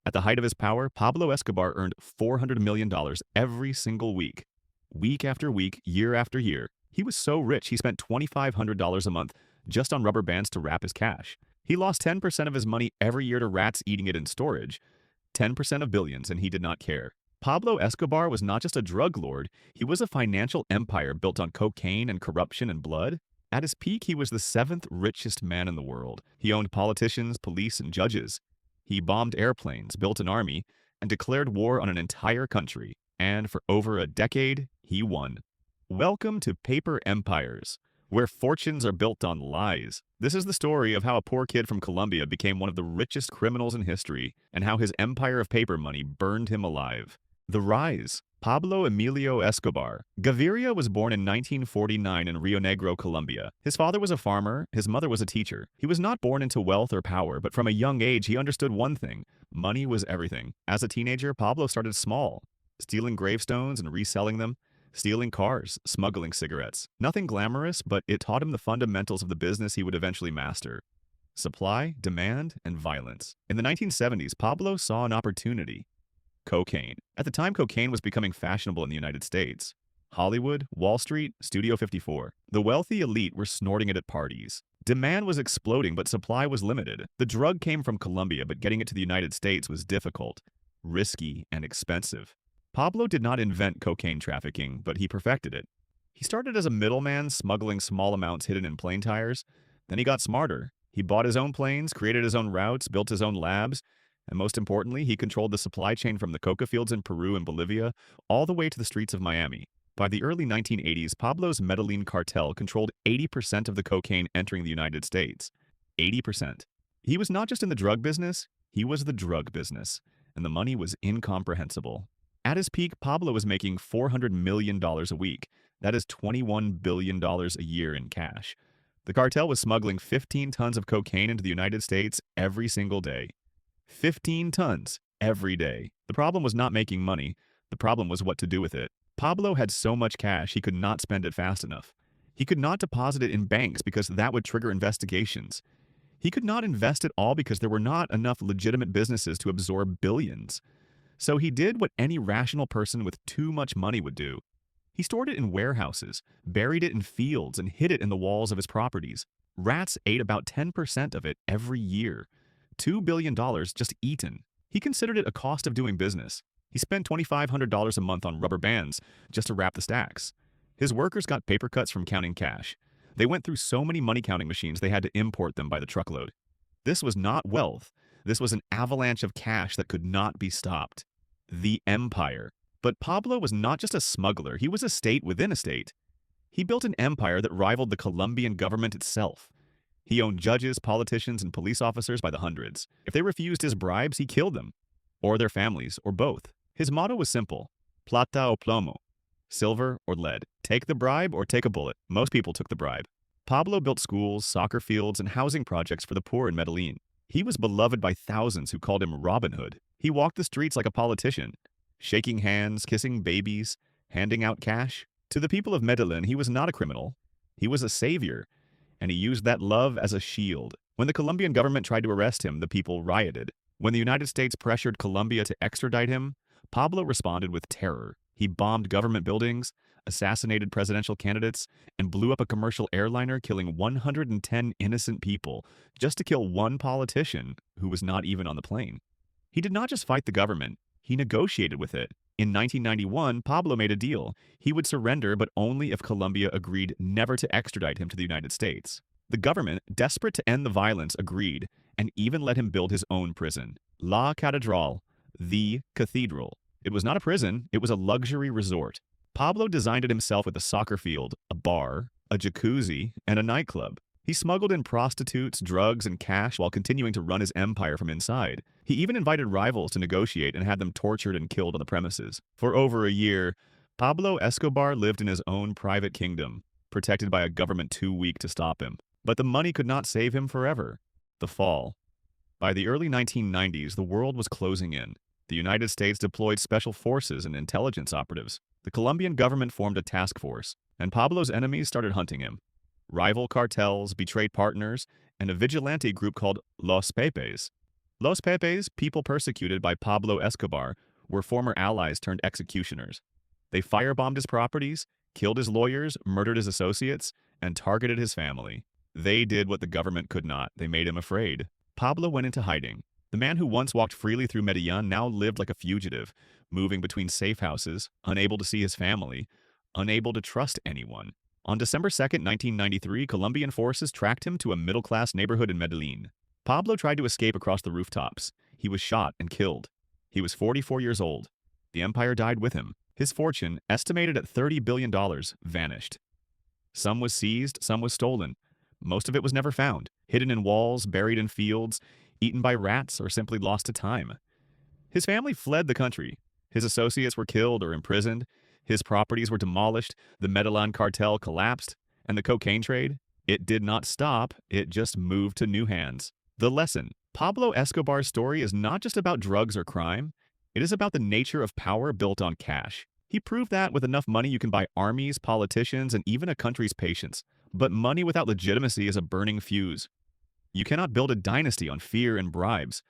At the height of his power, Pablo Escobar earned $400 million every single week. Week after week, year after year. He was so rich he spent $2,500 a month just on rubber bands to wrap his cash. He lost 10% of his money every year to rats eating it in storage. 10% of billions, and he did not care. Pablo Escobar was not just a drug lord, he was a financial empire built on cocaine and corruption and blood. At his peak, he was the seventh richest man in the world. He owned politicians, police, and judges. He bombed airplanes, built an army, and declared war on an entire country. And for over a decade, he won. Welcome to Paper Empires, where fortunes are built on lies. This is the story of how a poor kid from Colombia became one of the richest criminals in history, and how his empire of paper money burned him alive. The Rise. Pablo Emilio Escobar. Gaviria was born in 1949 in Rio Negro, Colombia. His father was a farmer, his mother was a teacher. He was not born into wealth or power, but from a young age he understood one thing: money was everything. As a teenager, Pablo started small, stealing gravestones and reselling them, stealing cars, smuggling cigarettes. Nothing glamorous, but it taught him the fundamentals of the business he would eventually master: supply, demand, and violence. In the 1970s, Pablo saw an opportunity. Cocaine. At the time, cocaine was becoming fashionable in the United States. Hollywood, Wall Street, Studio 54. The wealthy elite were snorting it at parties. Demand was exploding, but supply was limited. The drug came from Colombia, but getting it to the United States was difficult, risky, and expensive. Pablo did not invent cocaine trafficking, but he perfected it. He started as a middleman, smuggling small amounts hidden in plane tires. Then he got smarter. He bought his own planes, created his own routes, built his own labs, and most importantly, he controlled the supply chain from the coca fields in Peru and Bolivia all the way to the streets of Miami. By the early 1980s, Pablo's Medellin cartel controlled 80% of the cocaine entering the United States. 80%. He was not just in the drug business, he was the drug business, and the money was incomprehensible. At his peak, Pablo was making $400 million a week. That is $21 billion a year in cash. The cartel was smuggling 15 tons of cocaine into the United States every single day. 15 tons every day. The problem was not making money. The problem was what to do with it. Pablo had so much cash he could not spend it fast enough. He could not deposit it in banks because that would trigger investigations. He could not invest it all because there were not enough legitimate businesses to absorb billions. So he did what any rational person with too much money would do. He stored it in warehouses, buried it in fields, and hid it in the walls of his properties. Rats ate about 10% of it every year. $2 billion just eaten. He considered it a cost of doing business. He spent $2,500 a month on rubber bands just to wrap the stacks. His workers got paper cuts from counting cash. They went through so many money counting machines they had to import them by the truckload. This was not wealth. This was an avalanche of cash that could not be stopped. The empire. But Pablo was not just a smuggler, he was a state within a state. He built an empire that rivaled the Colombian government itself. He owned judges, politicians, and police officers by the hundreds. If they refused his bribes, he killed them, or their families, or both. His motto was simple: plata o plomo, silver or lead. Take the bribe or take a bullet. Most people took the bribe. Pablo built schools, soccer fields, and housing projects for the poor in Medellin. He was beloved by thousands who called him Robin Hood. He walked the streets like a politician, shaking hands, kissing babies, handing out cash. To the people of Medellin, he was not a criminal. He was a savior, and he used that love as a shield. When the Colombian government tried to arrest him, the people rioted. When the United States pressured Colombia to extradite him, Pablo responded with terror. He bombed government buildings, assassinated presidential candidates, and blew up a commercial airliner, killing 110 innocent people just to kill one politician who was not even on the plane. He did not just fight the government, he negotiated with it. In 1991, Pablo made a deal. He would surrender, but only if Colombia agreed never to extradite him to the United States. The government, desperate to end the violence, agreed, and even let him build his own prison. La Catedral, the cathedral. It was not a prison, it was a luxury resort. Pablo designed it himself with a soccer field, a bar, a jacuzzi, and a nightclub. He smuggled in prostitutes, drugs, and cash while continuing to run his empire from inside. He even invited rivals to negotiate and had them tortured and killed on the premises. For over a year, Pablo Escobar lived in his own private kingdom, protected by a government too weak to stop him. But the money could not save him forever. The fall. By the early 1990s, the world was closing in. The United States deployed special forces and intelligence operatives. The Colombian government formed a task force, and Pablo's enemies started hunting him. Rival cartels, betrayed partners, and a vigilante group called Los Pepes. Los Pepes, people persecuted by Pablo Escobar, were former allies turned executioners. They firebombed his properties, killed his lawyers, murdered his associates, and targeted his family. They did what the government could not. They made him afraid. Pablo went into hiding. The man who once walked freely through Medellin now lived like a fugitive, moving between safe houses, unable to see his family, unable to trust anyone. On December 2nd, 1993, Colombian forces tracked him to a middle-class neighborhood in Medellin. Pablo tried to escape across the rooftops. He was shot and killed. He was 44 years old. The empire died with him. His fortune, estimated at $30 billion, vanished. Some was seized, some was stolen. Most of it was never found, hidden in walls, buried in fields, eaten by rats, or simply lost to time. His family fled the country. His associates were killed or imprisoned. His properties were demolished. The Medellin cartel collapsed. And the cocaine trade? It did not stop. It just moved to new hands. The lesson: Pablo Escobar's story is not just about drugs or crime. It is about the nature of power built on cash. He proved that with enough money you can buy armies, politicians, and even a country's patience. But money without legitimacy is a burning fuse. You cannot build a dynasty on fear and bribes.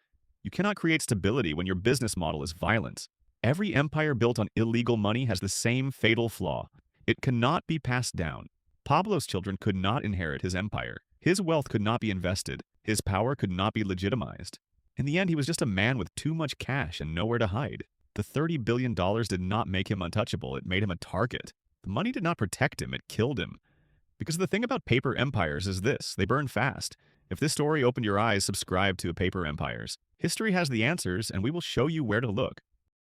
You cannot create stability when your business model is violence. Every empire built on illegal money has the same fatal flaw. It cannot be passed down. Pablo's children could not inherit his empire. His wealth could not be invested. His power could not be legitimized. In the end, he was just a man with too much cash and nowhere to hide. The $30 billion did not make him untouchable. It made him a target. The money did not protect him. It killed him. Because the thing about paper empires is this: they burn fast. If this story opened your eyes, subscribe to Paper Empires. History has the answers, and we will show you where to look.